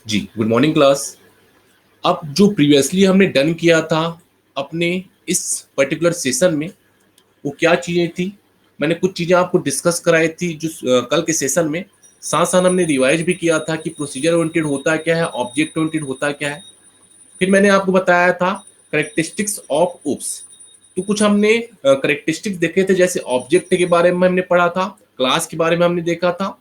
जी, good morning class. अब जो previously हमने डन किया था अपने इस पर्टिकुलर सेशन में, वो क्या चीज़ें थी? मैंने कुछ चीज़ें आपको डिस्कस कराई थी जो कल के सेशन में। साथ-साथ हमने रिवाइज़ भी किया था कि प्रोसीजर ओरिएंटेड होता क्या है, ऑब्जेक्ट ओरिएंटेड होता क्या है। फिर मैंने आपको बताया था कैरेक्टरिस्टिक्स ऑफ ओप्स। तो कुछ हमने कैरेक्टरिस्टिक्स देखे थे, जैसे ऑब्जेक्ट के बारे में हमने पढ़ा था, क्लास के बारे में हमने देखा था,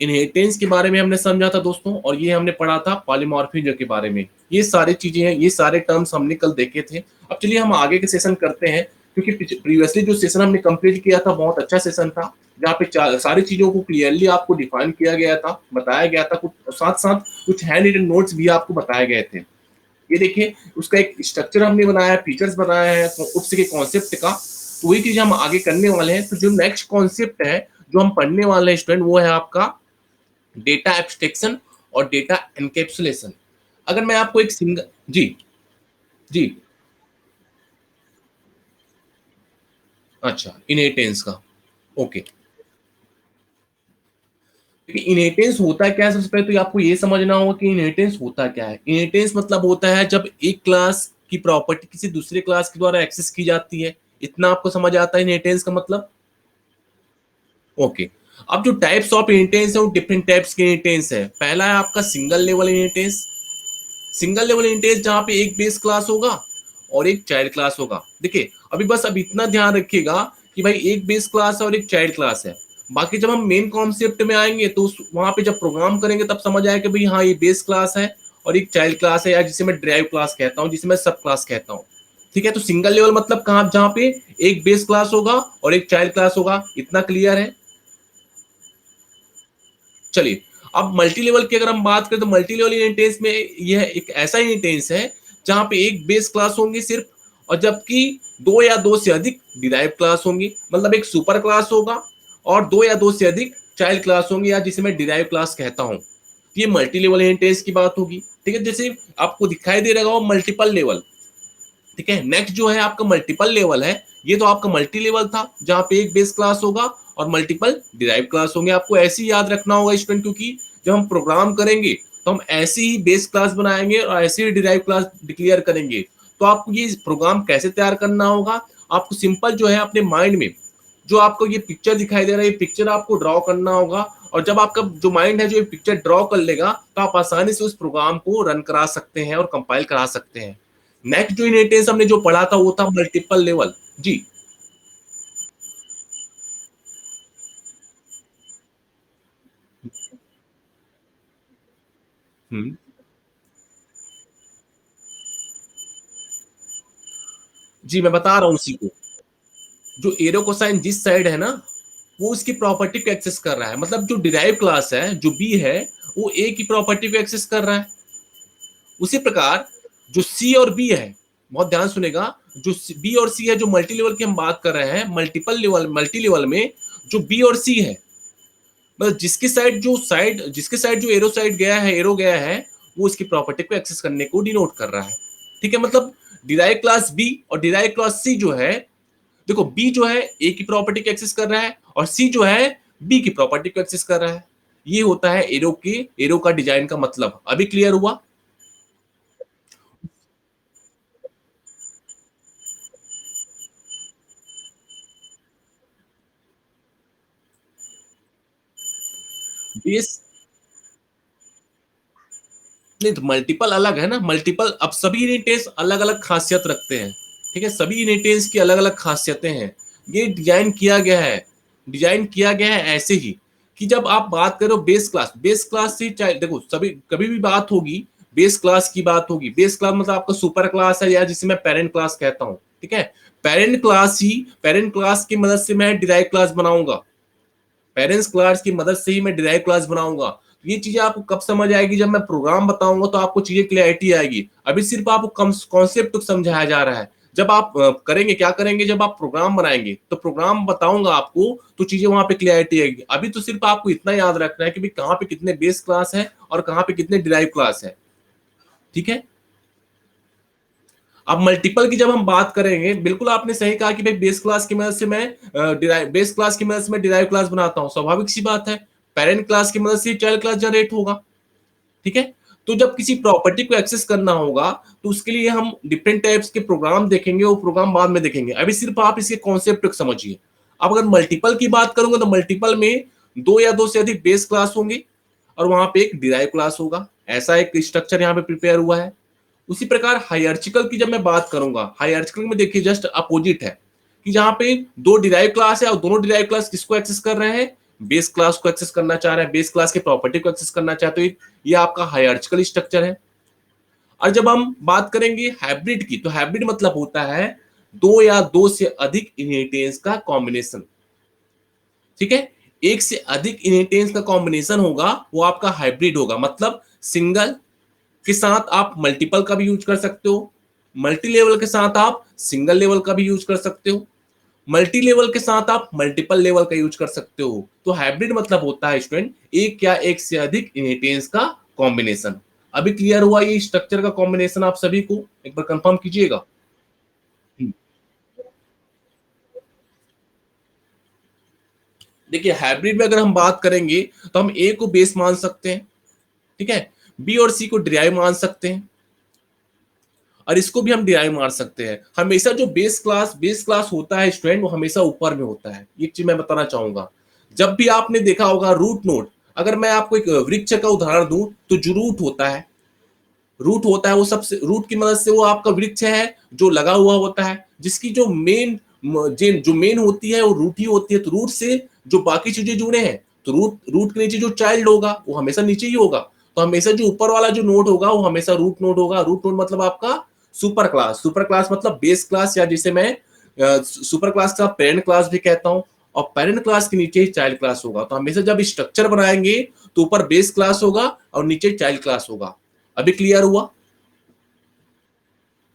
इनहेरिटेंस के बारे में हमने समझा था दोस्तों, और ये हमने पढ़ा था पॉलीमॉर्फिज्म के बारे में। ये सारी चीजें हैं, ये सारे टर्म्स हमने कल देखे थे। अब चलिए हम आगे के सेशन करते हैं, क्योंकि प्रीवियसली जो सेशन हमने कंप्लीट किया था बहुत अच्छा सेशन था, जहाँ पे सारी चीजों को क्लियरली आपको डिफाइन किया गया था, बताया गया था, कुछ साथ साथ कुछ हैंड रिटन नोट्स भी आपको बताए गए थे। ये देखिए, उसका एक स्ट्रक्चर हमने बनाया है, फीचर्स बनाया है उप्स के कॉन्सेप्ट का। तो वही चीज हम आगे करने वाले हैं। तो जो नेक्स्ट कॉन्सेप्ट है जो हम पढ़ने वाले हैं स्टूडेंट, वो है आपका डेटा एब्स्ट्रैक्शन और डेटा एनकैप्सुलेशन। अगर मैं आपको एक सिंगल जी, जी, अच्छा, इनहेरिटेंस का, ओके। इनहेरिटेंस होता क्या है? सबसे पहले तो आपको ये समझना होगा कि इनहेरिटेंस होता क्या है। इनहेरिटेंस मतलब होता है जब एक क्लास की प्रॉपर्टी किसी दूसरे क्लास के द्वारा एक्सेस की जाती है। इतना आपको समझ आता है इनहेरिटेंस का मतलब? ओके। अब जो टाइप्स ऑफ इनहेरिटेंस है वो डिफरेंट टाइप्स के इनहेरिटेंस है। पहला है आपका single level inheritance. Single level inheritance जहां पे एक बेस क्लास होगा और एक चाइल्ड क्लास होगा। देखिए, अभी बस अब इतना ध्यान रखिएगा कि भाई एक बेस क्लास है और एक चाइल्ड क्लास है। बाकी जब हम मेन कॉन्सेप्ट में आएंगे तो वहां पे जब प्रोग्राम करेंगे तब समझ आएगा कि भाई हाँ, ये बेस क्लास है और एक चाइल्ड क्लास है, या जिसे मैं ड्राइव क्लास कहता हूँ, जिसे मैं सब क्लास कहता हूँ। ठीक है, तो सिंगल लेवल मतलब कहाँ, जहाँ पे एक बेस क्लास होगा और एक चाइल्ड क्लास होगा। इतना क्लियर है? चलिए, अब मल्टी लेवल की अगर हम बात करें तो मल्टी लेवल इनहेरिटेंस में यह एक ऐसा इनहेरिटेंस है जहां पे एक बेस क्लास होंगी सिर्फ, और जबकि दो या दो से अधिक डिराइव क्लास होंगी। मतलब एक सुपर क्लास होगा और दो या दो से अधिक चाइल्ड क्लास होंगी, या जिसे मैं डिराइव क्लास कहता हूं। ये मल्टी लेवल इनहेरिटेंस की बात होगी। ठीक है, जैसे आपको दिखाई दे रहा होगा मल्टीपल लेवल। ठीक है, नेक्स्ट जो है आपका मल्टीपल लेवल है। ये तो आपका मल्टी लेवल था जहां पे एक बेस क्लास होगा और मल्टीपल डिराइव क्लास होंगे। आपको ऐसे ही याद रखना होगा स्टूडेंट, क्योंकि जब हम प्रोग्राम करेंगे तो हम ऐसे ही बेस क्लास बनाएंगे और ऐसे ही डिराइव क्लास डिक्लेयर करेंगे। तो आपको ये प्रोग्राम कैसे तैयार करना होगा? आपको सिंपल जो है अपने माइंड में जो आपको ये पिक्चर दिखाई दे रहा है, ये पिक्चर आपको ड्रॉ करना होगा। और जब आपका जो माइंड है जो ये पिक्चर ड्रॉ कर लेगा, तो आप आसानी से उस प्रोग्राम को रन करा सकते हैं और कंपाइल करा सकते हैं। नेक्स्ट जो इनहेरिटेंस हमने जो पढ़ा था वो था मल्टीपल लेवल। जी। हम्म, जी, मैं बता रहा हूँ उसी को। जो एरो कोसाइन जिस साइड है ना, वो उसकी प्रॉपर्टी को एक्सेस कर रहा है। मतलब जो डिराइव क्लास है जो बी है, वो ए की प्रॉपर्टी को एक्सेस कर रहा है। उसी प्रकार जो सी और बी है, बहुत ध्यान सुनेगा, जो बी और सी है, जो मल्टी लेवल की हम बात कर रहे हैं, मल्टीपल लेवल मल्टी लेवल में जो बी और सी है, मतलब जिसके साइड जो एरो गया है, वो इसकी प्रॉपर्टी को एक्सेस करने को डिनोट कर रहा है। ठीक है, मतलब डिराइव क्लास बी और डिराइव क्लास सी जो है, देखो बी जो है ए की प्रॉपर्टी को एक्सेस कर रहा है और सी जो है बी की प्रॉपर्टी को एक्सेस कर रहा है। ये होता है एरो का डिजाइन का मतलब। अभी क्लियर हुआ? बेस नहीं, तो मल्टीपल अलग है ना। मल्टीपल, अब सभी इनहेरिटेंस अलग अलग खासियत रखते हैं। ठीक है, सभी इनहेरिटेंस की अलग अलग खासियतें हैं। ये डिजाइन किया गया है ऐसे ही कि जब आप बात करो बेस क्लास से चाहे देखो, सभी कभी भी बात होगी बेस क्लास की बात होगी। बेस क्लास मतलब आपका सुपर क्लास है, या जिसे मैं पेरेंट क्लास कहता हूँ। ठीक है, पेरेंट क्लास की मदद से मैं डिराइव क्लास बनाऊंगा। पेरेंट्स क्लास की मदद से ही मैं डिराइव क्लास बनाऊंगा। तो ये चीजें आपको कब समझ आएगी? जब मैं प्रोग्राम बताऊंगा तो आपको चीजें क्लियरिटी आएगी। अभी सिर्फ आपको कॉन्सेप्ट समझाया जा रहा है। जब आप करेंगे, क्या करेंगे, जब आप प्रोग्राम बनाएंगे तो प्रोग्राम बताऊंगा आपको, तो चीजें वहां पे क्लियरिटी आएगी। अभी तो सिर्फ आपको इतना याद रखना है कि भाई कहाँ पे कितने बेस क्लास है और कहाँ पे कितने डिराइव क्लास है। ठीक है, अब मल्टीपल की जब हम बात करेंगे, बिल्कुल आपने सही कहा कि भाई बेस क्लास की मदद से मैं डिराइव क्लास बनाता हूं। स्वाभाविक सी बात है, पेरेंट क्लास की मदद से चाइल्ड क्लास जनरेट होगा। ठीक है, तो जब किसी प्रॉपर्टी को एक्सेस करना होगा तो उसके लिए हम डिफरेंट टाइप्स के प्रोग्राम देखेंगे, वो प्रोग्राम बाद में देखेंगे। अभी सिर्फ आप इसके कॉन्सेप्ट को समझिए। अब अगर मल्टीपल की बात करूंगा तो मल्टीपल में दो या दो से अधिक बेस क्लास होंगे और वहां पे एक डिराइव क्लास होगा। ऐसा एक स्ट्रक्चर यहाँ पे प्रिपेयर हुआ है। उसी प्रकार हायरार्चिकल की जब मैं बात करूंगा, हायरार्चिकल में देखिए जस्ट अपोजिट है कि जहां पे दो डिराइव क्लास है और दोनों डिराइव क्लास किसको एक्सेस कर रहे हैं, बेस क्लास को एक्सेस करना चाह रहे हैं, बेस क्लास के प्रॉपर्टी को एक्सेस करना चाहते हो। ये आपका हायरार्चिकल स्ट्रक्चर है। और जब हम बात करेंगे हाइब्रिड की, तो हाइब्रिड मतलब होता है दो या दो से अधिक इनहेरिटेंस का कॉम्बिनेशन। ठीक है, एक से अधिक इनहेरिटेंस का कॉम्बिनेशन होगा वो आपका हाइब्रिड होगा। मतलब सिंगल के साथ आप मल्टीपल का भी यूज कर सकते हो, मल्टी लेवल के साथ आप सिंगल लेवल का भी यूज कर सकते हो, मल्टी लेवल के साथ आप मल्टीपल लेवल का यूज कर सकते हो। तो हाइब्रिड मतलब होता है स्टूडेंट एक या एक से अधिक इनहेरिटेंस का कॉम्बिनेशन। अभी क्लियर हुआ ये स्ट्रक्चर का कॉम्बिनेशन आप सभी को? एक बार कंफर्म कीजिएगा। हम्म। देखिए हाइब्रिड में अगर हम बात करेंगे तो हम ए को बेस मान सकते हैं, ठीक है, बी और सी को डिराइव मान सकते हैं और इसको भी हम डिराइव मान सकते हैं। हमेशा जो बेस क्लास होता है स्टूडेंट वो हमेशा ऊपर में होता है। ये चीज मैं बताना चाहूंगा। जब भी आपने देखा होगा रूट नोड, अगर मैं आपको एक वृक्ष का उदाहरण दूं तो जो रूट होता है, रूट होता है वो सबसे, रूट की मदद से वो आपका वृक्ष है जो लगा हुआ होता है, जिसकी जो मेन जो मेन होती है वो रूट ही होती है। तो रूट से जो बाकी चीजें जुड़े हैं, तो रूट रूट के नीचे जो चाइल्ड होगा वो हमेशा नीचे ही होगा। तो हमेशा जो ऊपर वाला जो नोड होगा वो हमेशा रूट नोड होगा। रूट नोड मतलब आपका सुपर क्लास, सुपर क्लास मतलब बेस क्लास, या जिसे मैं सुपर क्लास का पेरेंट क्लास भी कहता हूँ। और पेरेंट क्लास के नीचे ही चाइल्ड क्लास होगा। तो हमेशा जब स्ट्रक्चर बनाएंगे तो ऊपर बेस क्लास होगा और नीचे चाइल्ड क्लास होगा। अभी क्लियर हुआ?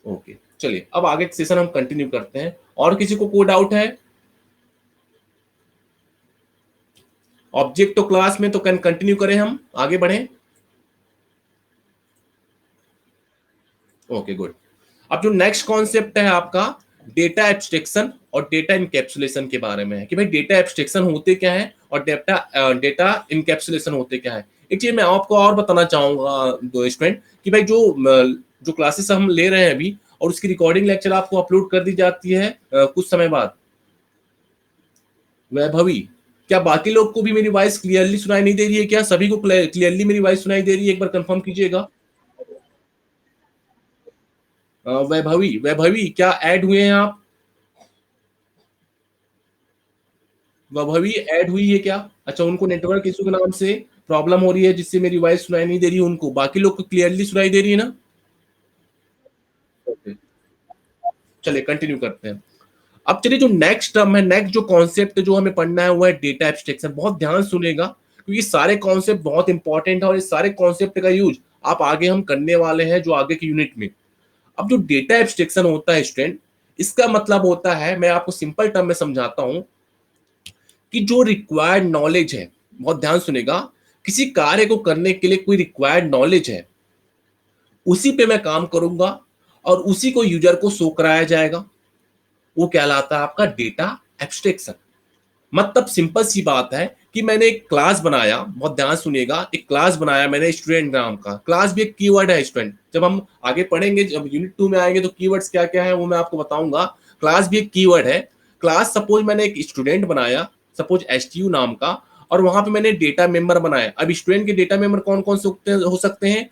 ओके, चलिए अब आगे सेशन हम कंटिन्यू करते हैं। और किसी को कोई डाउट है? ऑब्जेक्ट तो क्लास में तो कैन कंटिन्यू करें, हम आगे बढ़ें। Okay good. अब जो नेक्स्ट कॉन्सेप्ट है आपका डेटा एब्स्ट्रैक्शन और डेटा इनकैप्सुलेशन के बारे में है कि भाई डेटा एब्स्ट्रैक्शन होते क्या है और डेटा डेटा इनकैप्सुलेशन होते क्या है। एक चीज मैं आपको और बताना चाहूंगा दो स्टूडेंट कि भाई जो क्लासेस हम ले रहे हैं अभी और उसकी रिकॉर्डिंग लेक्चर आपको अपलोड कर दी जाती है कुछ समय बाद। वैभवी, क्या बाकी लोग को भी मेरी वॉइस क्लियरली सुनाई नहीं दे रही है? क्या सभी को क्लियरली मेरी वॉइस सुनाई दे रही है? एक बार कंफर्म कीजिएगा। वैभवी, वैभवी क्या ऐड हुए हैं आप? वैभवी ऐड हुई है क्या? अच्छा, उनको नेटवर्क इशू के नाम से प्रॉब्लम हो रही है जिससे मेरी वॉइस सुनाई नहीं दे रही है उनको। बाकी लोग को क्लियरली सुनाई दे रही है ना? ओके, चलिए कंटिन्यू करते हैं। अब चलिए जो नेक्स्ट टर्म है, नेक्स्ट जो कॉन्सेप्ट जो हमें पढ़ना है वो है डेटा एब्स्ट्रैक्शन। बहुत ध्यान सुनेगा क्योंकि ये सारे कॉन्सेप्ट बहुत इंपॉर्टेंट है और इस सारे कॉन्सेप्ट का यूज आप आगे हम करने वाले हैं जो आगे के यूनिट में। अब जो डेटा एब्स्ट्रैक्शन होता है स्टूडेंट, इसका मतलब होता है, मैं आपको सिंपल टर्म में समझाता हूं कि जो रिक्वायर्ड नॉलेज है, बहुत ध्यान सुनेगा, किसी कार्य को करने के लिए कोई रिक्वायर्ड नॉलेज है, उसी पे मैं काम करूंगा और उसी को यूजर को शो कराया जाएगा। वो कहलाता है आपका डेटा एब्स्ट्रैक्शन। मतलब सिंपल सी बात है कि मैंने एक क्लास बनाया, बहुत ध्यान सुनिएगा, एक क्लास बनाया मैंने स्टूडेंट नाम का। क्लास भी एक कीवर्ड है स्टूडेंट, जब हम आगे पढ़ेंगे, जब यूनिट 2 में आएंगे तो कीवर्ड्स क्या क्या है वो मैं आपको बताऊंगा। क्लास भी एक कीवर्ड है। क्लास सपोज मैंने एक स्टूडेंट बनाया, सपोज एसटीयू नाम का, और वहां पे मैंने डेटा मेंबर बनाया। अब स्टूडेंट के डेटा मेंबर कौन कौन से हो सकते हैं?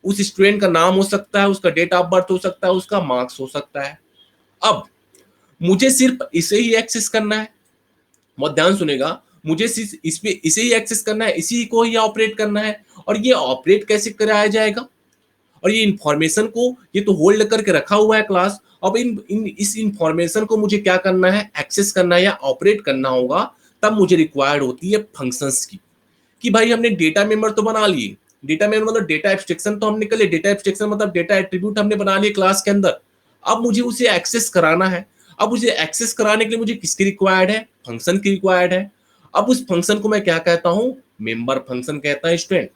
उस स्टूडेंट का नाम हो सकता है, उसका डेट ऑफ बर्थ हो सकता है, उसका मार्क्स हो सकता है। अब मुझे सिर्फ इसे ही एक्सेस करना है, बहुत ध्यान सुनेगा, मुझे सिर्फ इसमें इसे ही एक्सेस करना है, इसी को ही ऑपरेट करना है। और ये ऑपरेट कैसे कराया जाएगा? और ये इंफॉर्मेशन को ये तो होल्ड करके रखा हुआ है क्लास। अब इस इंफॉर्मेशन को मुझे क्या करना है? एक्सेस करना है या ऑपरेट करना होगा। तब मुझे रिक्वायर्ड होती है फंक्शंस की, कि भाई हमने डेटा मेंबर तो बना लिए, डेटा मेंबर मतलब डेटा एब्स्ट्रैक्शन तो हमने कर लिया, डेटा एब्स्ट्रैक्शन मतलब डेटा एट्रीब्यूट हमने बना लिए क्लास के अंदर। अब मुझे उसे एक्सेस कराना है। अब उसे एक्सेस कराने के लिए मुझे किसकी रिक्वायर्ड है? फंक्शन की रिक्वायर्ड है। अब उस फंक्शन को मैं क्या कहता हूं? मेंबर फंक्शन कहता है स्टूडेंट।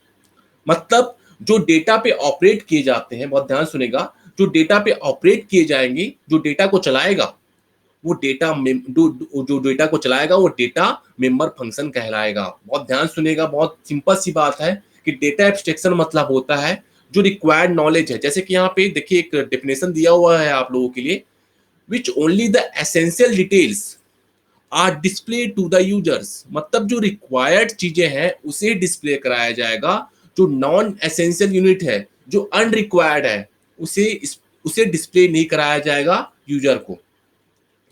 मतलब जो डेटा पे ऑपरेट किए जाते हैं, बहुत ध्यान सुनेगा, जो डेटा पे ऑपरेट किए जाएंगे, जो डेटा को चलाएगा, वो जो डेटा को चलाएगा वो डेटा मेंबर फंक्शन कहलाएगा। बहुत ध्यान सुनेगा, बहुत सिंपल सी बात है कि डेटा एब्स्ट्रैक्शन मतलब होता है जो रिक्वायर्ड नॉलेज है, जैसे कि यहाँ पे देखिए एक डेफिनेशन दिया हुआ है आप लोगों के लिए, which only the essential details are display to the users, मतलब जो रिक्वायर्ड चीजें हैं उसे डिस्प्ले कराया जाएगा, जो नॉन एसेंशियल यूनिट है, जो अनरिक्वायर्ड है, उसे डिस्प्ले नहीं कराया जाएगा यूजर को।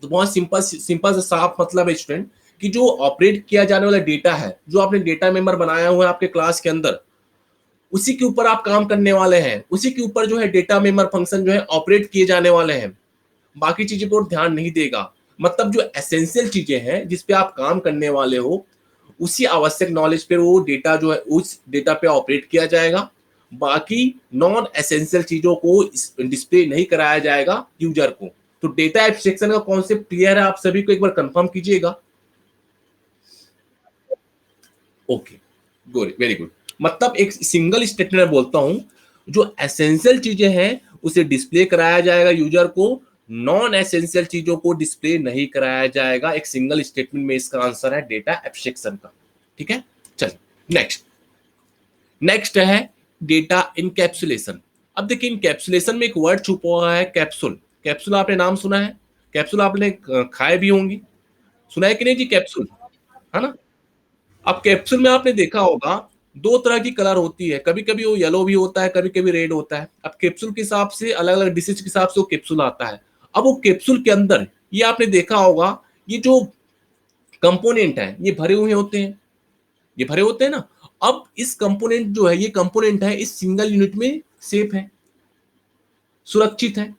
तो बहुत सिंपल सिंपल सा साफ मतलब है स्टूडेंट कि जो ऑपरेट किया जाने वाला डेटा है, जो आपने डेटा मेंबर बनाया हुआ है आपके क्लास के अंदर, उसी के ऊपर आप काम करने वाले हैं, उसी के ऊपर जो है डेटा मेंबर फंक्शन जो है ऑपरेट किए जाने वाले हैं, बाकी चीजों पर ध्यान नहीं देगा। मतलब जो एसेंशियल चीजें हैं जिस पे आप काम करने वाले हो, उसी आवश्यक नॉलेज पे वो डेटा जो है उस डेटा पे ऑपरेट किया जाएगा, बाकी नॉन एसेंशियल चीजों को डिस्प्ले नहीं कराया जाएगा यूजर को। तो डेटा एब्स्ट्रैक्शन का कॉन्सेप्ट क्लियर है आप सभी को, एक बार कंफर्म कीजिएगा। Okay, good, very good. मतलब एक सिंगल स्टेटमेंट में बोलता हूं, जो एसेंशियल चीजें हैं उसे डिस्प्ले कराया जाएगा यूजर को, नॉन एसेंशियल चीजों को डिस्प्ले नहीं कराया जाएगा। एक सिंगल स्टेटमेंट में इसका आंसर है डेटा एब्स्ट्रैक्शन का। ठीक है, चलिए नेक्स्ट। नेक्स्ट है डेटा इनकैप्सुलेशन। अब देखिए इनकैप्सुलेशन में एक वर्ड छुपा हुआ है, कैप्सूल। कैप्सूल आपने नाम सुना है? कैप्सूल आपने खाए भी होंगी, सुना है कि नहीं जी कैप्सूल, है ना? अब कैप्सूल में आपने देखा होगा दो तरह की कलर होती है, कभी कभी वो येलो भी होता है, कभी कभी रेड होता है। अब कैप्सूल के हिसाब से अलग अलग डिशेज के हिसाब से वो कैप्सूल आता है। अब वो कैप्सूल के अंदर ये आपने देखा होगा, ये जो कंपोनेंट है ये भरे हुए होते हैं, ये भरे होते हैं ना। अब इस कंपोनेंट जो है, ये कंपोनेंट है इस सिंगल यूनिट में सेफ है, सुरक्षित है।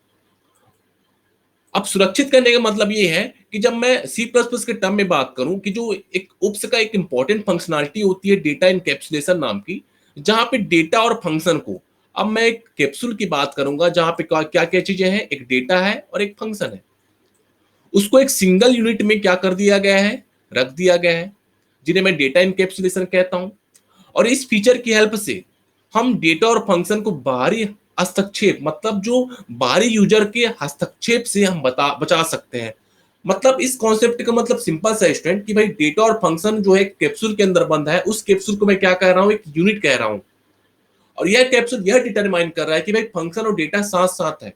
अब सुरक्षित करने का मतलब ये है कि जब मैं सी प्लस प्लस के टर्म में बात करूं कि जो एक उप्स का एक इंपॉर्टेंट फंक्शनलिटी होती है डेटा इनकैप्सुलेशन नाम की, जहां पे डेटा और फंक्शन को, अब मैं एक कैप्सूल की बात करूंगा जहां पे क्या क्या चीजें हैं, एक डेटा है और एक फंक्शन है, उसको एक सिंगल यूनिट में क्या कर दिया गया है, रख दिया गया है, जिन्हें मैं डेटा इनकैप्सुलेशन कहता हूं। और इस फीचर की हेल्प से हम डेटा और फंक्शन को बाहरी हस्तक्षेप, मतलब जो बाहरी यूजर के हस्तक्षेप से हम बचा सकते हैं। मतलब इस कॉन्सेप्ट का मतलब सिंपल सा स्टूडेंट कि भाई डेटा और फंक्शन जो है कैप्सूल के अंदर बंद है, उस कैप्सूल को मैं क्या कह रहा हूं, एक यूनिट कह रहा हूं। और यह कैप्सूल यह डिटरमाइन कर रहा है कि भाई फंक्शन और डेटा साथ साथ है,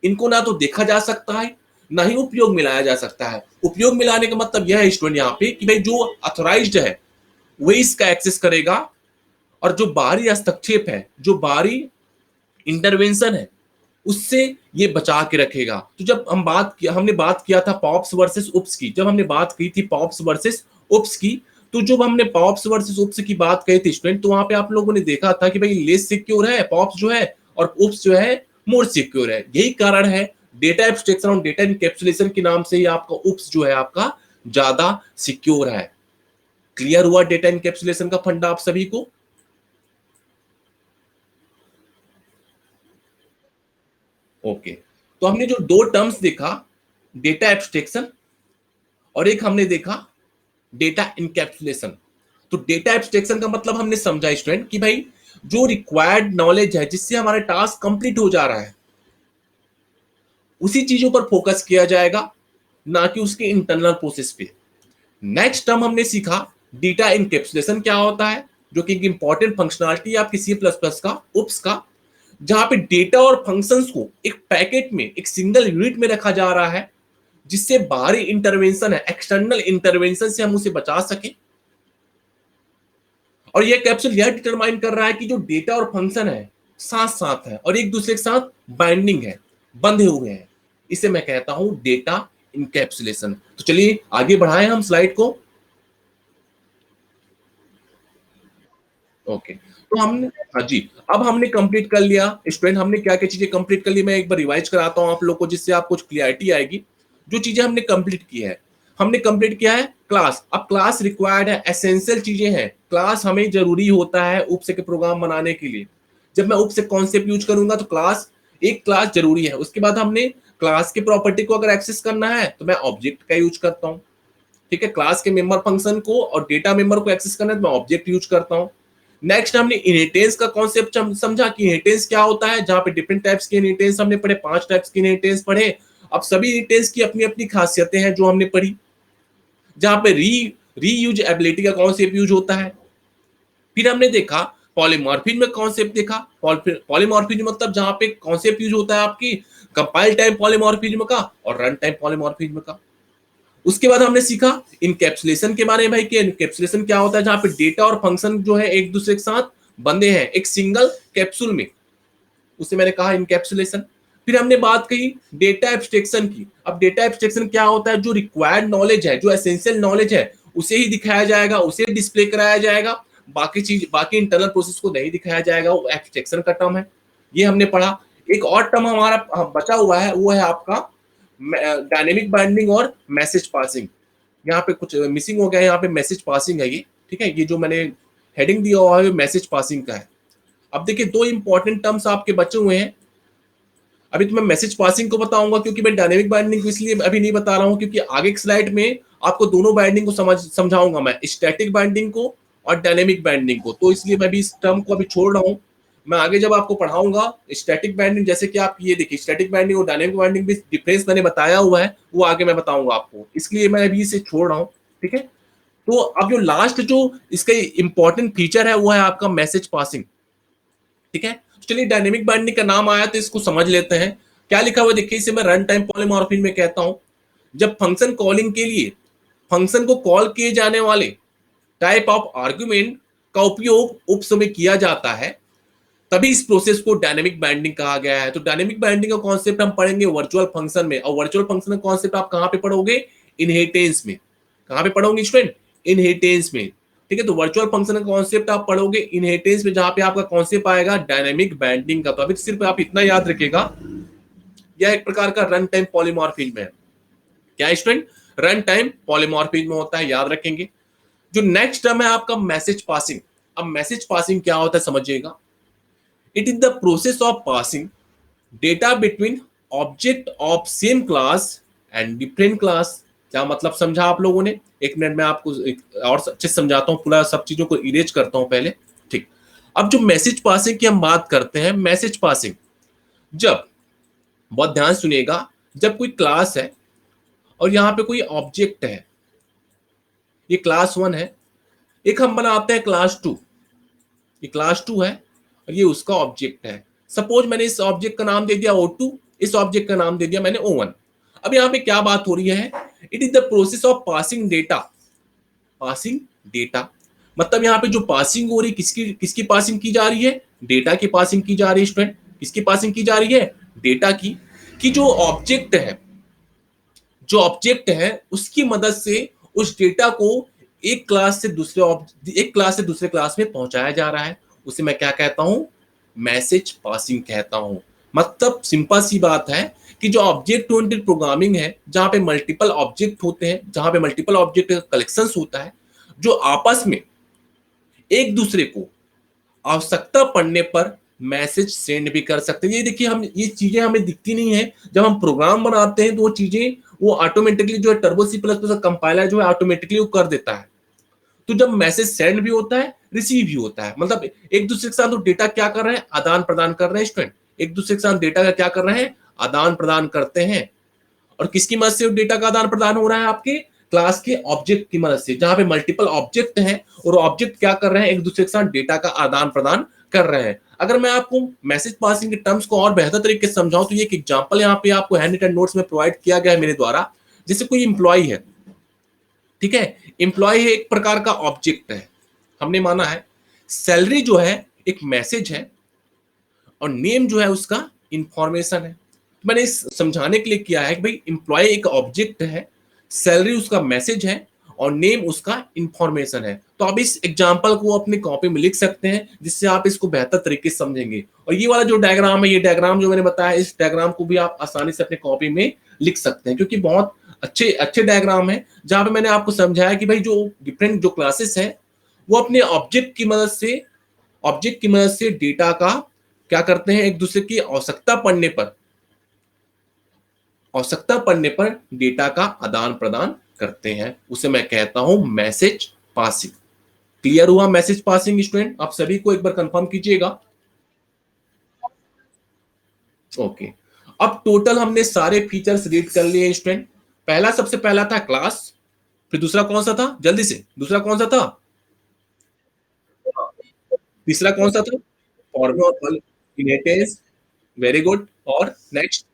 इनको ना तो देखा जा सकता है ना ही उपयोग में लाया जा सकता है। उपयोग में लाने का मतलब यह है स्टूडेंट यहाँ पे कि भाई जो अथोराइज्ड है वही इसका एक्सेस करेगा, और जो बाहरी हस्तक्षेप है, जो बाहरी इंटरवेंशन है, उससे ये बचा के रखेगा। तो जब हमने बात किया था पॉप्स वर्सेस उप्स की, जब हमने बात की थी पॉप्स वर्सेस उप्स की, तो जब हमने पॉप्स वर्सेस उप्स की बात कही थी स्टूडेंट, तो वहां पे आप लोगों ने देखा था कि भाई लेस सिक्योर है पॉप्स जो है, और उप्स जो है मोर सिक्योर है। यही कारण है डेटा एब्स्ट्रैक्शन और डेटा इनकैप्सुलेशन के नाम से ही आपका उप्स जो है आपका ज्यादा सिक्योर है। क्लियर हुआ डेटा इनकैप्सुलेशन का फंडा आप सभी को? ओके, तो हमने जो दो टर्म्स देखा, डेटा एब्स्ट्रैक्शन और एक हमने देखा डेटा इनकैप्सुलेशन। तो डेटा एब्स्ट्रैक्शन का मतलब हमने समझा स्टूडेंट कि भाई जो रिक्वायर्ड नॉलेज है जिससे हमारा टास्क कंप्लीट हो जा रहा है, उसी चीजों पर फोकस किया जाएगा, ना कि उसके इंटरनल प्रोसेस पे। नेक्स्ट टर्म हमने सीखा डेटा इनकैप्सुलेशन क्या होता है, जो कि एक इंपॉर्टेंट फंक्शनलिटी है आपकी सी प्लस प्लस का, उप्स का, जहां पे डेटा और फंक्शंस को एक पैकेट में, एक सिंगल यूनिट में रखा जा रहा है, जिससे बाहरी इंटरवेंशन है, एक्सटर्नल इंटरवेंशन से हम उसे बचा सके। और यह कैप्सूल यह डिटरमाइन कर रहा है कि जो डेटा और फंक्शन है साथ साथ है और एक दूसरे के साथ बाइंडिंग है, बंधे हुए हैं। इसे मैं कहता हूं डेटा इनकैप्सुलेशन। तो चलिए आगे बढ़ाएं हम स्लाइड को। ओके, तो हमने, हाँ जी, अब हमने कंप्लीट कर लिया स्टूडेंट, हमने क्या क्या चीजें कंप्लीट कर ली, मैं एक बार रिवाइज कराता हूं आप लोग को जिससे आप कुछ क्लियरिटी आएगी। जो चीजें हमने कंप्लीट की है, हमने कंप्लीट किया है क्लास। अब क्लास रिक्वायर्ड है, एसेंशियल चीजें हैं, क्लास हमें जरूरी होता है उपसे के प्रोग्राम बनाने के लिए। जब मैं उपसे कॉन्सेप्ट यूज करूंगा तो क्लास, एक क्लास जरूरी है। उसके बाद हमने क्लास के प्रॉपर्टी को अगर एक्सेस करना है तो मैं ऑब्जेक्ट का यूज करता हूँ। ठीक है, क्लास के मेंबर फंक्शन को और डेटा मेंबर को एक्सेस करना है तो मैं ऑब्जेक्ट यूज करता हूँ। नेक्स्ट हमने इनहेरिटेंस का कॉन्सेप्ट समझा कि इनहेरिटेंस क्या होता है, जहां पे डिफरेंट टाइप्स के इनहेरिटेंस हमने पढ़े, 5 टाइप्स के इनहेरिटेंस पढ़े। अब सभी इनहेरिटेंस की अपनी अपनी खासियतें हैं जो हमने पढ़ी, जहां पे रीयूज एबिलिटी का कॉन्सेप्ट यूज होता है। फिर हमने देखा पॉलीमॉर्फिज्म में कॉन्सेप्ट देखा। पॉलीमॉर्फिज्म मतलब जहां पे कॉन्सेप्ट यूज होता है आपकी कंपाइल टाइम पॉलीमॉर्फिज्म का और रन टाइम पॉलीमॉर्फिज्म का। उसके बाद हमने सीखा इनकैप्सुलेशन के बारे में भाई कि इनकैप्सुलेशन क्या होता है, जहां पे डेटा और फंक्शन जो है एक दूसरे के साथ बंधे हैं एक सिंगल कैप्सूल में, उसे मैंने कहा इनकैप्सुलेशन। फिर हमने बात कही डेटा एब्स्ट्रैक्शन की। अब डेटा एब्स्ट्रैक्शन क्या होता है, जो रिक्वायर्ड नॉलेज है, जो एसेंशियल नॉलेज है उसे ही दिखाया जाएगा, उसे डिस्प्ले कराया जाएगा, बाकी चीज बाकी इंटरनल प्रोसेस को नहीं दिखाया जाएगा, वो एब्स्ट्रैक्शन का टर्म है, ये हमने पढ़ा। एक और टर्म हमारा बचा हुआ है, वो है आपका डायनेमिक बाइंडिंग और मैसेज पासिंग। यहाँ पे कुछ मिसिंग हो गया है, यहाँ पे मैसेज पासिंग है ये, ठीक है, ये जो मैंने हेडिंग दिया हुआ है मैसेज पासिंग का है। अब देखिए दो इंपॉर्टेंट टर्म्स आपके बचे हुए हैं। अभी तो मैं मैसेज पासिंग को बताऊंगा, क्योंकि मैं डायनेमिक बाइंडिंग को इसलिए अभी नहीं बता रहा हूं क्योंकि आगे की स्लाइड में आपको दोनों बाइंडिंग को समझाऊंगा मैं, स्टैटिक बाइंडिंग को और डायनेमिक बाइंडिंग को, तो इसलिए मैं भी इस टर्म को अभी छोड़ रहा हूं। मैं आगे जब आपको पढ़ाऊंगा स्टैटिक बाइंडिंग, जैसे कि आप ये देखिए स्टैटिक बाइंडिंग और डायनेमिक बाइंडिंग में डिफरेंस मैंने बताया हुआ है, वो आगे मैं बताऊंगा आपको, इसलिए मैं अभी इसे छोड़ रहा हूँ, ठीक है। तो अब जो लास्ट जो इसका इंपॉर्टेंट फीचर है वो है आपका मैसेज पासिंग, ठीक है। चलिए डायनेमिक बाइंडिंग का नाम आया तो इसको समझ लेते हैं। क्या लिखा हुआ देखिए, इसे मैं रन टाइम पॉलीमॉर्फिज्म में कहता हूं। जब फंक्शन कॉलिंग के लिए फंक्शन को कॉल किए जाने वाले टाइप ऑफ आर्गुमेंट का उपयोग उप समय किया जाता है, तभी इस प्रोसेस को डायनेमिक बाइंडिंग कहा गया है। तो डायनेमिक बाइंडिंग का कॉन्सेप्ट हम पढ़ेंगे वर्चुअल फंक्शन में, और वर्चुअल फंक्शन का कॉन्सेप्ट आप कहां पे पढ़ोगे, इनहेरिटेंस में। कहां पे पढ़ोगे स्टूडेंट, इनहेरिटेंस में, ठीक है। तो वर्चुअल फंक्शन का कॉन्सेप्ट आप पढ़ोगे इनहेरिटेंस में, जहां पे आपका कॉन्सेप्ट आएगा डायनेमिक बाइंडिंग का। तो अभी सिर्फ आप इतना याद रखिएगा, यह एक प्रकार का रन टाइम पॉलीमॉर्फिज्म है। क्या स्टूडेंट, रन टाइम पॉलीमॉर्फिज्म होता है, याद रखेंगे। जो नेक्स्ट टर्म है आपका मैसेज पासिंग। अब मैसेज पासिंग क्या होता है समझिएगा, it is the process of passing data between object of same class and different class. क्या मतलब समझा आप लोगों ने, एक मिनट में आपको एक और अच्छे से समझाता हूं, पूरा सब चीजों को इरेज करता हूं पहले, ठीक। अब जो मैसेज पासिंग की हम बात करते हैं, मैसेज पासिंग जब, बहुत ध्यान सुनिएगा, जब कोई क्लास है और यहाँ पे कोई ऑब्जेक्ट है, ये क्लास 1 है, एक हम बनाते हैं क्लास 2, ये क्लास 2 है और ये उसका ऑब्जेक्ट है। सपोज मैंने इस ऑब्जेक्ट का नाम दे दिया O2, इस ऑब्जेक्ट का नाम दे दिया मैंने O1। अब यहाँ पे क्या बात हो रही है, it is the process of passing data. Passing data मतलब यहाँ पे जो पासिंग हो रही है, किसकी किसकी पासिंग की जा रही है, डेटा की पासिंग की जा रही है स्टूडेंट। किसकी पासिंग की जा रही है, डेटा की। कि जो ऑब्जेक्ट है, जो ऑब्जेक्ट है उसकी मदद से उस डेटा को एक क्लास से दूसरे क्लास में पहुंचाया जा रहा है, उसे मैं क्या कहता हूं, मैसेज पासिंग कहता हूं। मतलब सिंपल सी बात है कि जो ऑब्जेक्ट ओरिएंटेड प्रोग्रामिंग है, जहां पे मल्टीपल ऑब्जेक्ट होते हैं, जहां पे मल्टीपल ऑब्जेक्ट कलेक्शंस होता है, जो आपस में एक दूसरे को आवश्यकता पड़ने पर मैसेज सेंड भी कर सकते हैं। ये देखिए, हम ये चीजें हमें दिखती नहीं है, जब हम प्रोग्राम बनाते हैं तो वो चीजें वो ऑटोमेटिकली जो है Turbo C plus plus compiler जो है ऑटोमेटिकली वो कर देता है। तो जब मैसेज सेंड भी होता है, रिसीव भी होता है, मतलब एक दूसरे के साथ वो डेटा क्या कर रहे हैं, आदान प्रदान कर रहे हैं स्टूडेंट। एक दूसरे के साथ डेटा का क्या कर रहे हैं, आदान प्रदान करते हैं। और किसकी मदद से डेटा का आदान प्रदान हो रहा है, आपके क्लास के ऑब्जेक्ट की मदद से, जहां पे मल्टीपल ऑब्जेक्ट हैं और ऑब्जेक्ट क्या कर रहे हैं, एक दूसरे के साथ डेटा का आदान प्रदान कर रहे हैं। अगर मैं आपको मैसेज पासिंग के टर्म्स को और बेहतर तरीके से समझाऊं तो ये एक एग्जांपल यहाँ पे आपको हैंड रिटन नोट्स में प्रोवाइड किया गया है मेरे द्वारा। जैसे कोई इंप्लॉय है, ठीक है, इंप्लॉय है एक प्रकार का ऑब्जेक्ट है, हमने माना है। सैलरी जो है एक मैसेज है और नेम जो है उसका इंफॉर्मेशन है। मैंने इस समझाने के लिए किया है कि भाई इंप्लॉय एक ऑब्जेक्ट है, सैलरी उसका मैसेज है और नेम उसका इंफॉर्मेशन है। तो आप इस एग्जांपल को अपने कॉपी में लिख सकते हैं, जिससे आप इसको बेहतर तरीके से समझेंगे। और ये वाला जो डायग्राम है, ये डायग्राम जो मैंने बताया, इस डायग्राम को भी आप आसानी से अपने कॉपी में लिख सकते हैं, क्योंकि बहुत अच्छे अच्छे डायग्राम है, जहां पे मैंने आपको समझाया कि भाई जो डिफरेंट जो क्लासेस है वो अपने ऑब्जेक्ट की मदद से डेटा का क्या करते हैं, एक दूसरे की आवश्यकता पड़ने पर डेटा का आदान प्रदान करते हैं, उसे मैं कहता हूं मैसेज पासिंग। क्लियर हुआ मैसेज पासिंग स्टूडेंट, आप सभी को एक बार कंफर्म कीजिएगा। ओके, अब टोटल हमने सारे फीचर्स रीड कर लिए स्टूडेंट। पहला, सबसे पहला था क्लास, फिर दूसरा कौन सा था, जल्दी से दूसरा कौन सा था, तीसरा कौन सा था? Formal inheritance, very good. और next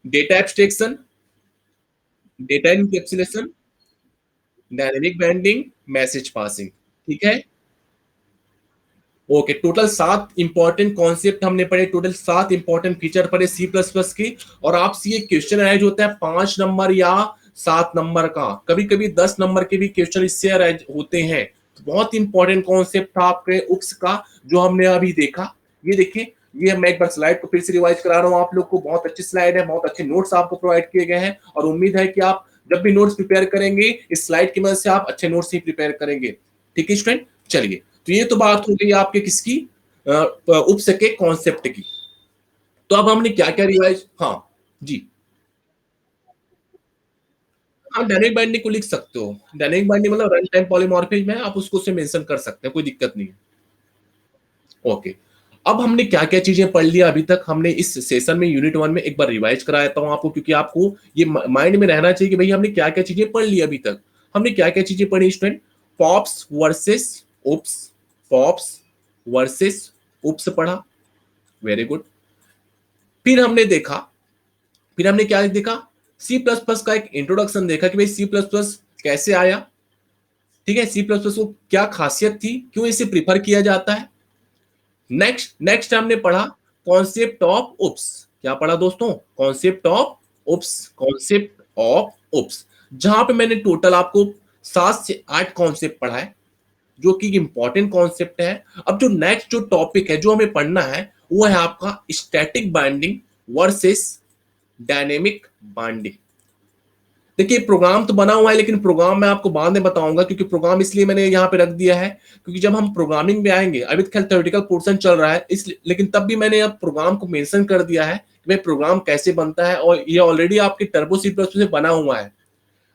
data abstraction, data encapsulation, dynamic binding, message passing. ठीक है, ओके। टोटल 7 इंपॉर्टेंट कॉन्सेप्ट हमने पढ़े, टोटल 7 इंपॉर्टेंट फीचर पढ़े सी प्लस प्लस की। और आपसे ये क्वेश्चन अराइज होता है 5 नंबर या 7 नंबर का, कभी कभी 10 नंबर के भी क्वेश्चन इससे अराइज होते हैं। तो बहुत इंपॉर्टेंट कॉन्सेप्ट था आपके उक्स का जो हमने अभी देखा। ये देखिए, ये मैं एक बार स्लाइड को फिर से रिवाइज करा रहा हूँ आप लोग को। बहुत अच्छी स्लाइड है, बहुत अच्छे नोट्स आपको प्रोवाइड किए गए हैं, और उम्मीद है कि आप जब भी नोट्स प्रिपेयर करेंगे इस स्लाइड की मदद से आप अच्छे नोट्स ही प्रिपेयर करेंगे। ठीक है स्टूडेंट, चलिए। तो ये तो बात हो गई आपके किसकी, उपस के कॉन्सेप्ट की। तो अब हमने क्या क्या रिवाइज, हाँ जी, हाँ डायनेमिक बाइंडिंग को लिख सकते हो। डायनेमिक बाइंडिंग मतलब रन टाइम पॉलीमॉर्फिज्म है, आप उसको से मेंशन कर सकते हैं, कोई दिक्कत नहीं है। ओके, अब हमने क्या क्या चीजें पढ़ लिया अभी तक। हमने इस सेशन में यूनिट 1 में एक बार रिवाइज करा देता हूं आपको, क्योंकि आपको ये माइंड में रहना चाहिए कि भाई हमने क्या क्या चीजें पढ़ ली अभी तक। हमने क्या क्या चीजें पढ़ी स्टूडेंट? पॉप्स वर्सेस उप्स, पॉप्स वर्सेस उप्स पढ़ा, वेरी गुड। फिर हमने देखा, फिर हमने क्या देखा? सी प्लस प्लस का एक इंट्रोडक्शन देखा कि भाई सी प्लस प्लस कैसे आया। ठीक है, सी प्लस प्लस को क्या खासियत थी, क्यों इसे प्रीफर किया जाता है। नेक्स्ट नेक्स्ट हमने पढ़ा कॉन्सेप्ट ऑफ उप्स। क्या पढ़ा दोस्तों? Concept of OOPs, concept of OOPs. जहां पे मैंने टोटल आपको 7 से 8 कॉन्सेप्ट पढ़ा है, जो कि इंपॉर्टेंट कॉन्सेप्ट है। अब जो नेक्स्ट जो टॉपिक है जो हमें पढ़ना है वो है आपका static binding versus dynamic binding. देखिए प्रोग्राम तो बना हुआ है, लेकिन प्रोग्राम मैं आपको बाद में बताऊंगा, क्योंकि प्रोग्राम इसलिए मैंने यहाँ पे रख दिया है क्योंकि जब हम प्रोग्रामिंग में आएंगे, अभी तो थ्योरेटिकल पोर्शन चल रहा है इसलिए, लेकिन तब भी मैंने अब प्रोग्राम को मेंशन कर दिया है कि भाई प्रोग्राम कैसे बनता है, और ये ऑलरेडी आपके टर्बो सी प्लस से बना हुआ है।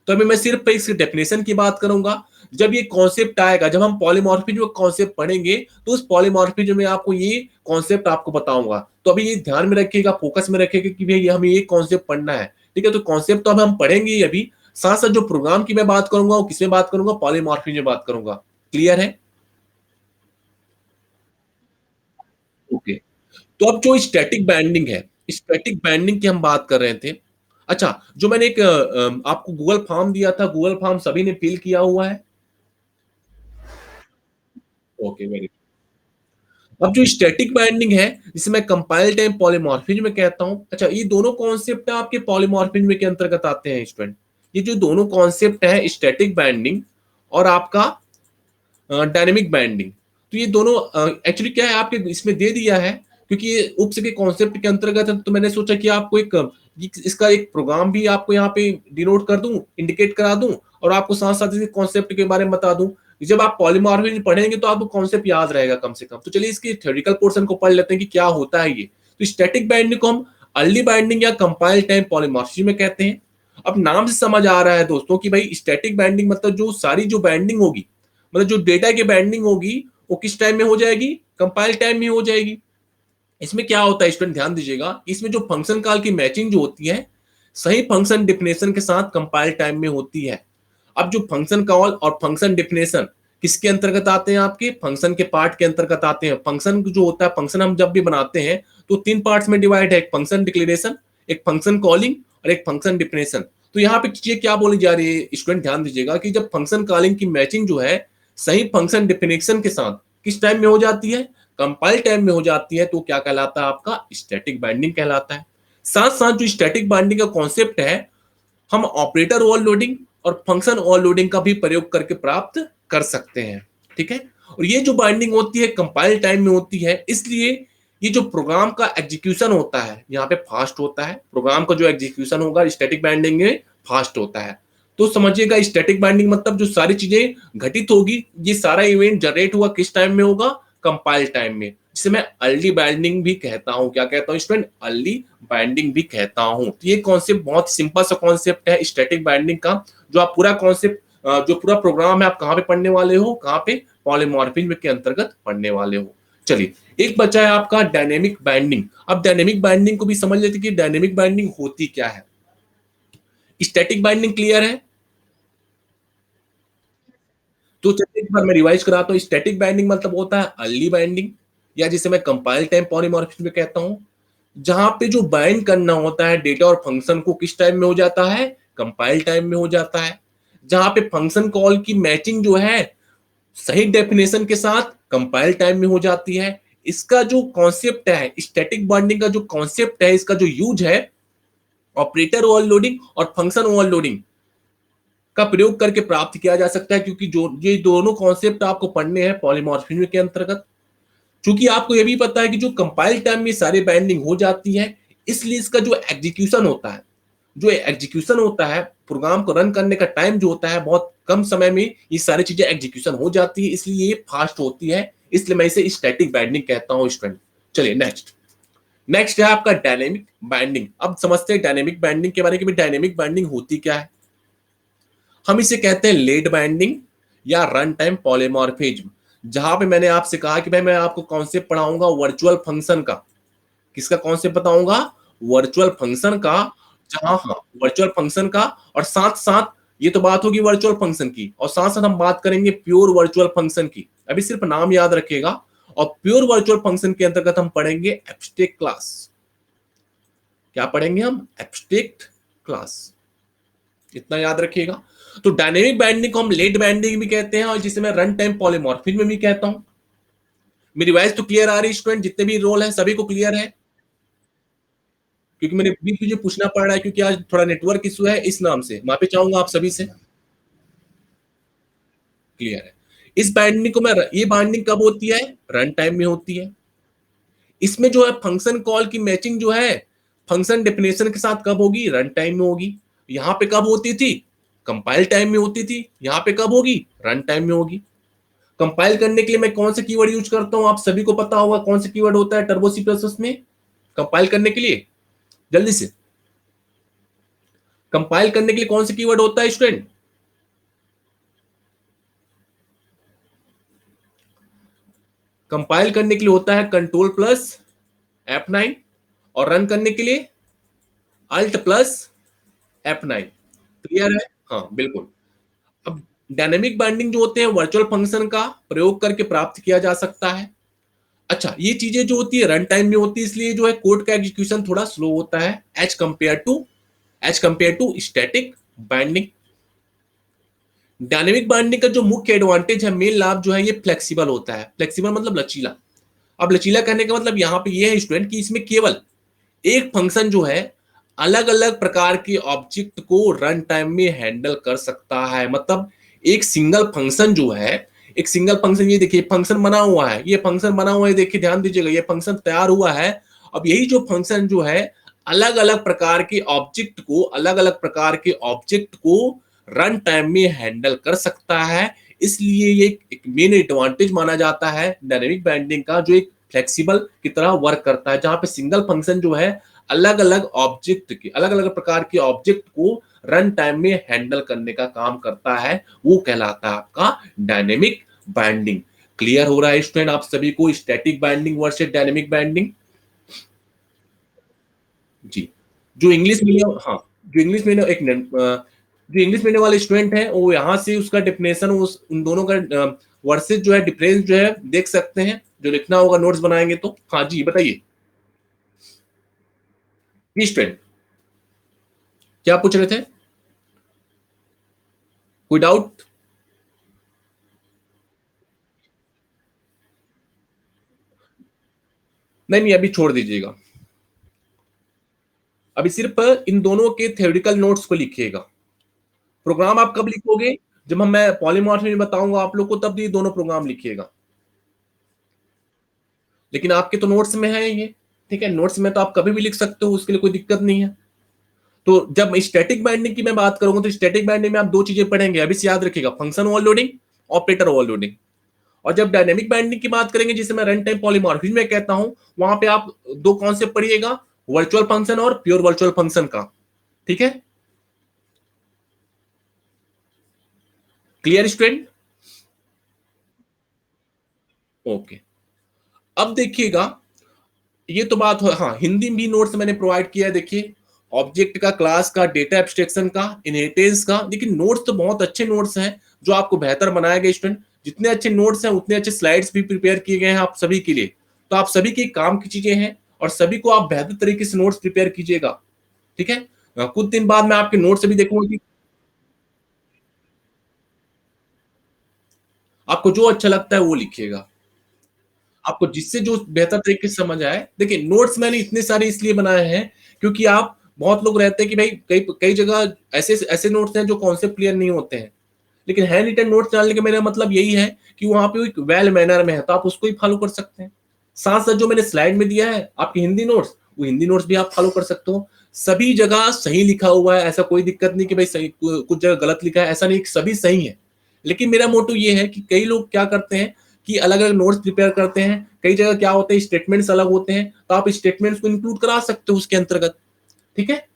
तो अभी मैं सिर्फ इसकी डेफिनेशन की बात करूंगा। जब ये कॉन्सेप्ट आएगा, जब हम पॉलीमॉर्फिज्म कॉन्सेप्ट पढ़ेंगे, तो उस पॉलीमॉर्फिज्म में आपको ये कॉन्सेप्ट आपको बताऊंगा। तो अभी ये ध्यान में रखिएगा, फोकस में रखिएगा कि भाई हमें ये कॉन्सेप्ट पढ़ना है। ठीक है, तो कॉन्सेप्ट तो अब हम पढ़ेंगे ही अभी, साथ साथ जो प्रोग्राम की मैं बात करूंगा वो किसमें बात करूंगा? पॉलीमॉर्फिज्म में बात करूंगा। क्लियर है? ओके, तो अब जो स्टैटिक बैंडिंग है, स्टैटिक बैंडिंग की हम बात कर रहे थे। अच्छा, जो मैंने एक आपको गूगल फॉर्म दिया था, गूगल फॉर्म सभी ने फिल किया हुआ है? Okay, very. अब जो स्टैटिक बाइंडिंग है, जिसे मैं कंपाइल टाइम पॉलीमॉर्फिज्म में कहता हूं, अच्छा ये दोनों कॉन्सेप्ट आपके पॉलीमॉर्फिज्म के अंतर्गत आते हैं स्टूडेंट। ये जो दोनों कॉन्सेप्ट है, स्टैटिक बाइंडिंग और आपका डायनेमिक बाइंडिंग, तो ये दोनों एक्चुअली क्या है आपके इसमें दे दिया है, क्योंकि ये उप्स के कॉन्सेप्ट के अंतर्गत है। तो मैंने सोचा कि आपको एक इसका एक प्रोग्राम भी आपको यहाँ पे डिनोट कर दूं, इंडिकेट करा दूं, और आपको साथ साथ इसके कॉन्सेप्ट के बारे में बता दूं। जब आप पॉलीमॉर्फिज्म पढ़ेंगे तो आपको कॉन्सेप्ट याद रहेगा कम से कम। तो चलिए इसके थ्योरेटिकल पोर्शन को पढ़ लेते हैं कि क्या होता है ये। तो स्टैटिक बाइंडिंग को हम अर्ली बाइंडिंग या कंपाइल टाइम पॉलीमॉर्फिज्म में कहते हैं। अब नाम से समझ आ रहा है दोस्तों कि भाई स्टैटिक बाइंडिंग मतलब जो सारी जो बाइंडिंग होगी, मतलब जो डेटा की बाइंडिंग होगी वो किस टाइम में हो जाएगी? कंपाइल टाइम में हो जाएगी। इसमें क्या होता है स्टूडेंट, ध्यान दीजिएगा, इसमें जो फंक्शन कॉल की मैचिंग जो होती है सही फंक्शन डिफिनेशन के साथ कंपाइल टाइम में होती है। अब जो फंक्शन कॉल और फंक्शन डिफिनेशन किसके अंतर्गत आते हैं? आपके फंक्शन के पार्ट के अंतर्गत आते हैं। फंक्शन जो होता है, फंक्शन हम जब भी बनाते हैं तो 3 पार्ट्स में डिवाइड है, एक फंक्शन डिक्लेरेशन, एक फंक्शन कॉलिंग और एक फंक्शन डिफिनेशन। तो यहाँ पे चीजें क्या बोली जा रही है स्टूडेंट, ध्यान दीजिएगा कि जब फंक्शन कॉलिंग की मैचिंग जो है सही फंक्शन डिफिनेशन के साथ किस टाइम में हो जाती है? कंपाइल टाइम में हो जाती है, तो क्या कहलाता है? आपका स्टैटिक बाइंडिंग कहलाता है। साथ साथ जो स्टैटिक बाइंडिंग का कॉन्सेप्ट है, हम ऑपरेटर ओवरलोडिंग और फंक्शन ओवरलोडिंग का भी प्रयोग करके प्राप्त कर सकते हैं। ठीक है, और ये जो बाइंडिंग होती है कंपाइल टाइम में होती है, इसलिए ये जो प्रोग्राम का एग्जीक्यूशन होता है यहाँ पे फास्ट होता है। प्रोग्राम का जो एग्जीक्यूशन होगा स्टैटिक बाइंडिंग में फास्ट होता है। तो समझिएगा स्टैटिक बाइंडिंग मतलब जो सारी चीजें घटित होगी, ये सारा इवेंट जनरेट हुआ किस टाइम में होगा? कंपाइल टाइम में, जिसे मैं अर्ली बाइंडिंग भी कहता हूं। क्या कहता हूं स्टूडेंट? अर्ली बाइंडिंग भी कहता हूं। तो ये कॉन्सेप्ट बहुत सिंपल सा कॉन्सेप्ट है स्टैटिक बाइंडिंग का, जो आप पूरा कॉन्सेप्ट जो पूरा प्रोग्राम है आप कहाँ पे पढ़ने वाले हो? कहाँ पे? पॉलीमॉर्फिज्म के अंतर्गत पढ़ने वाले हो। चलिए, एक बचा है आपका डायनेमिक बाइंडिंग। अब डायनेमिक बाइंडिंग को भी समझ लेते कि डायनेमिक बाइंडिंग होती क्या है। स्टैटिक बाइंडिंग क्लियर है? तो चलिए एक बार मैं रिवाइज कराता हूँ। स्टैटिक बाइंडिंग मतलब होता है अर्ली बाइंडिंग, या जिसे मैं कंपाइल टाइम पॉलीमॉर्फिज्म कहता हूँ, जहां पे जो बाइंड करना होता है डेटा और फंक्शन को किस टाइम में हो जाता है, कंपाइल टाइम में हो जाता है, जहां पे फंक्शन कॉल की मैचिंग जो है सही डेफिनेशन के साथ कंपाइल टाइम में हो जाती है। इसका जो कॉन्सेप्ट है, स्टैटिक बाइंडिंग का जो कॉन्सेप्ट है, इसका जो यूज है ऑपरेटर ओवरलोडिंग और फंक्शन ओवरलोडिंग का प्रयोग करके प्राप्त किया जा सकता है, क्योंकि जो ये दोनों कॉन्सेप्ट आपको पढ़ने हैं पॉलीमॉर्फिज्म के अंतर्गत। चूंकि आपको ये भी पता है कि जो कंपाइल टाइम में सारी बाइंडिंग हो जाती है, इसलिए इसका जो एग्जीक्यूशन होता है प्रोग्राम को रन करने का टाइम जो होता है, बहुत कम समय में ये सारी चीजें एग्जीक्यूशन हो जाती है, इसलिए ये फास्ट होती है। इसलिए मैं इसे स्टैटिक बाइंडिंग कहता हूं स्टूडेंट। चलिए नेक्स्ट है आपका डायनेमिक बाइंडिंग। अब समझते हैं डायनेमिक बाइंडिंग के बारे में। डायनेमिक बाइंडिंग होती क्या है? हम इसे कहते हैं लेट बाइंडिंग या रन टाइम पॉलीमॉर्फिज्म। जहां पे मैंने आपसे कहा कि भाई मैं आपको कॉन्सेप्ट पढ़ाऊंगा वर्चुअल फंक्शन का। किसका कॉन्सेप्ट बताऊंगा? वर्चुअल फंक्शन का। जहां हाँ, वर्चुअल फंक्शन का, और साथ साथ ये तो बात होगी वर्चुअल फंक्शन की, और साथ साथ हम बात करेंगे प्योर वर्चुअल फंक्शन की। अभी सिर्फ नाम याद रखिएगा। और प्योर वर्चुअल फंक्शन के अंतर्गत हम पढ़ेंगे एब्स्ट्रैक्ट क्लास। क्या पढ़ेंगे हम? Abstract class. इतना याद रखिएगा। तो डायनेमिक बाइंडिंग को हम लेट बाइंडिंग भी कहते हैं, और जिसे मैं रन टाइम पॉलीमॉर्फिज्म भी कहता हूं। मेरी वॉइस तो क्लियर आ रही है स्टूडेंट? जितने भी रोल है सभी को क्लियर है? क्योंकि मैंने बीच बीच में पूछना पड़ रहा है, क्योंकि आज थोड़ा नेटवर्क इशू है, इस नाम से माफी चाहूंगा आप सभी से। क्लियर है? इस बाइंडिंग को मैं, ये बाइंडिंग कब होती है? रन टाइम में होती है। इसमें जो है फंक्शन कॉल की मैचिंग जो है फंक्शन डेफिनेशन के साथ कब होगी? रन टाइम में होगी। यहां पे कब होती थी? कंपाइल टाइम में होती थी। यहां पे कब होगी? रन टाइम में होगी। कंपाइल करने के लिए मैं कौन से कीवर्ड यूज करता हूं? आप सभी को पता होगा कौन से कीवर्ड होता है टर्बो सी प्लस में कंपाइल करने के लिए। जल्दी से, कंपाइल करने के लिए कौन से कीवर्ड होता है स्टूडेंट? कंपाइल करने के लिए होता है कंट्रोल प्लस F9, और रन करने के लिए अल्ट प्लस F9। क्लियर है? हाँ बिल्कुल। अब डायनेमिक बाइंडिंग जो होते हैं वर्चुअल फंक्शन का प्रयोग करके प्राप्त किया जा सकता है। अच्छा, ये चीजें जो होती है रन टाइम में होती है, इसलिए जो है कोड का एग्जीक्यूशन थोड़ा स्लो होता है as compare to static binding. Dynamic binding का जो मुख्य एडवांटेज है, मेन लाभ जो है, ये फ्लेक्सिबल होता है। फ्लेक्सिबल मतलब लचीला। अब लचीला कहने का मतलब यहां पे ये है स्टूडेंट कि इसमें केवल एक फंक्शन जो है अलग अलग प्रकार के ऑब्जेक्ट को रन टाइम में हैंडल कर सकता है। मतलब एक सिंगल फंक्शन जो है, एक सिंगल फंक्शन, ये देखिए फंक्शन बना हुआ है, ये फंक्शन बना हुआ है, देखिए ध्यान दीजिएगा, ये फंक्शन तैयार हुआ है। अब यही जो फंक्शन जो है अलग अलग प्रकार के ऑब्जेक्ट को रन टाइम में हैंडल कर सकता है। इसलिए ये एक मेन एडवांटेज माना जाता है डायनेमिक बाइंडिंग का, जो एक फ्लेक्सिबल की तरह वर्क करता है, जहां पे सिंगल फंक्शन जो है अलग अलग प्रकार के ऑब्जेक्ट को रन टाइम में हैंडल करने का काम करता है। वो कहलाता है आपका डायनेमिक बाइंडिंग। क्लियर हो रहा है स्टूडेंट आप सभी को static binding versus dynamic binding? जी। जो इंग्लिश मीडियम, हाँ, जो इंग्लिश मीडियम जो इंग्लिश मीडियम वाले स्टूडेंट हैं वो यहाँ से उसका डेफिनेशन, उस उन दोनों का वर्सेस जो है डिफरेंस जो है देख सकते हैं, जो लिखना होगा नोट्स बनाएंगे तो। हाँ जी बताइए। जी स्टूडेंट, क्या पूछ रहे थे? कोई डाउट? नहीं नहीं, अभी छोड़ दीजिएगा। अभी सिर्फ इन दोनों के थ्योरेटिकल नोट्स को लिखिएगा। प्रोग्राम आप कब लिखोगे? जब मैं पॉलीमॉर्फिज्म में बताऊंगा आप लोग को, तब ये दोनों प्रोग्राम लिखिएगा। लेकिन आपके तो नोट्स में है ये। ठीक है, नोट्स में तो आप कभी भी लिख सकते हो, उसके लिए कोई दिक्कत नहीं है। तो जब स्टैटिक बाइंडिंग की मैं बात करूंगा, तो स्टैटिक बाइंडिंग में आप दो चीजें पढ़ेंगे, अभी से याद रखिएगा, फंक्शन ओवरलोडिंग, ऑपरेटर ओवरलोडिंग। और जब डायनेमिक बाइंडिंग की बात करेंगे, जिसे मैं रन टाइम पॉलीमॉर्फिज्म में कहता हूं, वहां पे आप दो कॉन्सेप्ट पढ़िएगा, वर्चुअल फंक्शन और प्योर वर्चुअल फंक्शन का। ठीक है? Clear student? ओके। अब देखिएगा, ये तो बात हो, हाँ, हिंदी भी नोट्स मैंने प्रोवाइड किया है, देखिए। ऑब्जेक्ट का, क्लास का, डेटा एब्स्ट्रैक्शन का, इनहेरिटेंस का। लेकिन नोट्स तो बहुत अच्छे नोट्स हैं जो आपको बेहतर बनाएंगे स्टूडेंट। जितने अच्छे नोट्स हैं उतने अच्छे स्लाइड्स भी प्रिपेयर किए गए हैं आप सभी के लिए। तो आप सभी के काम की चीजें हैं और सभी को आप बेहतर तरीके से नोट्स प्रिपेयर कीजिएगा। ठीक है। कुछ दिन बाद मैं आपके नोट्स भी देखूंगा कि आपको जो अच्छा लगता है वो लिखिएगा। आपको जिससे जो बेहतर तरीके से समझ आए। देखिए नोट्स मैंने इतने सारे इसलिए बनाए हैं क्योंकि आप बहुत लोग रहते हैं कि भाई कई कई जगह ऐसे ऐसे नोट्स हैं जो कॉन्सेप्ट क्लियर नहीं होते हैं। लेकिन हैंड रिटन नोट्स डालने का मेरा मतलब यही है कि वहां पे एक वेल मैनर में है तो आप उसको ही फॉलो कर सकते हैं। साथ साथ जो मैंने स्लाइड में दिया है आपके हिंदी नोट्स, वो हिंदी नोट्स भी आप फॉलो कर सकते हो। सभी जगह सही लिखा हुआ है, ऐसा कोई दिक्कत नहीं कि भाई सही कुछ जगह गलत लिखा है, ऐसा नहीं, सभी सही है। लेकिन मेरा मोटो ये है कि कई लोग क्या करते हैं कि अलग अलग नोट्स प्रिपेयर करते हैं। कई जगह क्या होते हैं स्टेटमेंट्स अलग होते हैं, तो आप स्टेटमेंट्स को इंक्लूड करा सकते हो उसके अंतर्गत। ठीक है।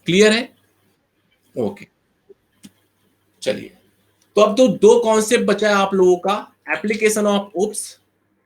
क्लियर है। ओके। चलिए। तो अब तो दो कॉन्सेप्ट बचा है आप लोगों का, एप्लीकेशन ऑफ ओप्स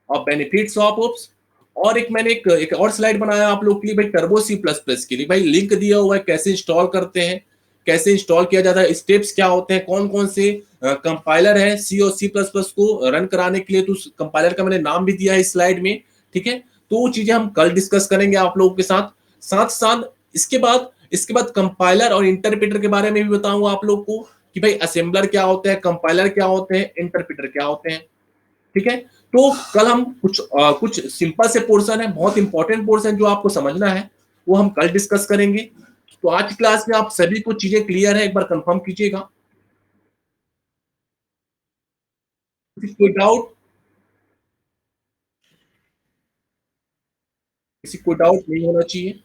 और बेनिफिट्स ऑफ ओप्स। और एक मैंने एक और स्लाइड बनाया आप लोग के लिए भाई टर्बो सी प्लस प्लस के लिए। भाई लिंक दिया हुआ है कैसे इंस्टॉल करते हैं, कैसे इंस्टॉल किया जाता है, स्टेप्स क्या होते हैं, कौन कौन से कंपाइलर है सी और सी प्लस प्लस को रन कराने के लिए। तो उस कंपाइलर का मैंने नाम भी दिया है इस स्लाइड में। ठीक है। तो वो चीजें हम कल डिस्कस करेंगे आप लोगों के साथ। साथ साथ इसके बाद कंपाइलर और इंटरप्रेटर के बारे में भी बताऊंगा आप लोग को कि भाई असेंबलर क्या होते हैं, कंपाइलर क्या होते हैं, इंटरप्रेटर क्या होते हैं। ठीक है। तो कल हम कुछ सिंपल से पोर्शन है, बहुत इंपॉर्टेंट पोर्शन जो आपको समझना है वो हम कल डिस्कस करेंगे। तो आज की क्लास में आप सभी को चीजें क्लियर है, एक बार कंफर्म कीजिएगा। कोई डाउट, किसी को डाउट नहीं होना चाहिए।